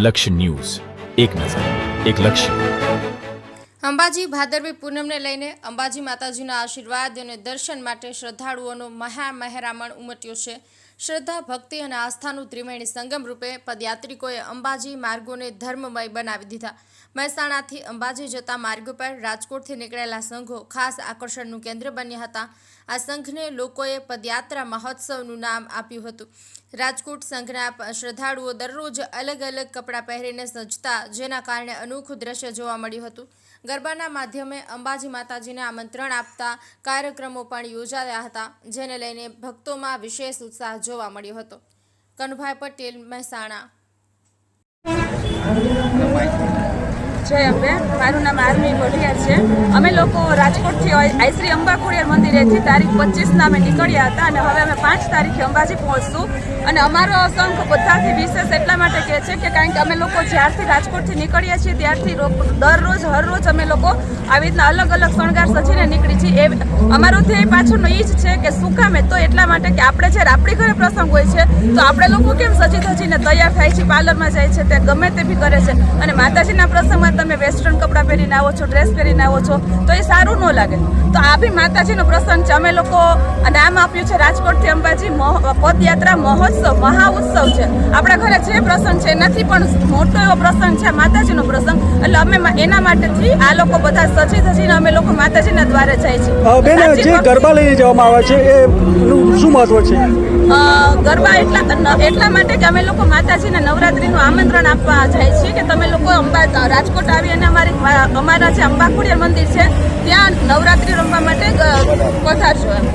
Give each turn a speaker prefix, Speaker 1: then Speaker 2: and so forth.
Speaker 1: લક્ષ્ય ન્યૂઝ, એક નજર, એક લક્ષ્ય.
Speaker 2: અંબાજી ભાદરવી પૂનમને લઈને અંબાજી માતાજીના આશીર્વાદ અને દર્શન માટે શ્રદ્ધાળુઓનો મહામહેરામણ ઉમટ્યો છે. શ્રદ્ધા, ભક્તિ અને આસ્થાનું ત્રિવેણી સંગમ રૂપે પદયાત્રિકોએ અંબાજી માર્ગોને ધર્મમય બનાવી દીધા. મહેસાણાથી અંબાજી જતા માર્ગ પર રાજકોટથી નીકળેલા સંઘો ખાસ આકર્ષણનું કેન્દ્ર બન્યા હતા. આ સંઘને લોકોએ પદયાત્રા મહોત્સવનું નામ આપ્યું હતું. રાજકોટ સંઘના શ્રદ્ધાળુઓ દરરોજ અલગ અલગ કપડાં પહેરીને સજતા, જેના કારણે અનોખું દ્રશ્ય જોવા મળ્યું હતું. ગરબાના માધ્યમે અંબાજી માતાજીને આમંત્રણ આપતા કાર્યક્રમો પણ યોજાયા હતા, જેને લઈને ભક્તોમાં વિશેષ ઉત્સાહ જોવા મળ્યો હતો. કનુભાઈ પટેલ, મહેસાણા.
Speaker 3: જય અંબે. મારું નામ આરમી ગોઢિયાર છે. અમે લોકો રાજકોટથી આઈશ્રી અંબા ખોડિયાર મંદિરેથી તારીખ 25ના અમે નીકળ્યા હતા અને હવે અમે 5 તારીખે અંબાજી પહોંચશું. અને અમારો સંઘ બધાથી વિશેષ એટલા માટે કહે છે કે કારણ કે અમે લોકો જ્યારથી રાજકોટથી નીકળ્યા છીએ ત્યારથી દરરોજ હરરોજ અમે લોકો આવી રીતના અલગ અલગ શણગાર સજીને નીકળી છીએ. અમારો ધ્યેય પાછળનો એ જ છે કે શું કામે તો એટલા માટે કે આપણે જ્યારે આપણી ઘરે પ્રસંગ હોય છે તો આપણે લોકો કેમ સજી ધજીને તૈયાર થાય છે, પાર્લરમાં જાય છે, તે ગમે તે બી કરે છે. અને માતાજીના પ્રસંગમાં તમે વેસ્ટર્ન કપડાં પહેરીને આવો છો, ડ્રેસ પહેરીને આવો છો તો એ સારું ન લાગે. તો આ બી માતાજીનો પ્રસંગ છે. અમે લોકો નામ આપ્યું છે રાજકોટથી અંબાજી પદયાત્રા મહોત્સવ, મહા ઉત્સવ છે. આપણા ઘરે જે પ્રસંગ છે એનાથી પણ મોટો એવો પ્રસંગ છે માતાજીનો પ્રસંગ. એટલે અમે એના માટેથી આ લોકો બધા સજી ધજીને અમે લોકો માતાજીના દ્વારે જાય છે.
Speaker 4: બેન, જે ગરબા લઈને જવામાં આવે છે એનું શું મહત્વ છે?
Speaker 3: ગરબા એટલા માટે કે અમે લોકો માતાજીના નવરાત્રીનું આમંત્રણ આપવા જાય છીએ કે તમે લોકો રાજકોટ આવી અને અમારા જે અંબા ખોડિયાર મંદિર છે ત્યાં નવરાત્રી રમવા માટે પધારશો એમ.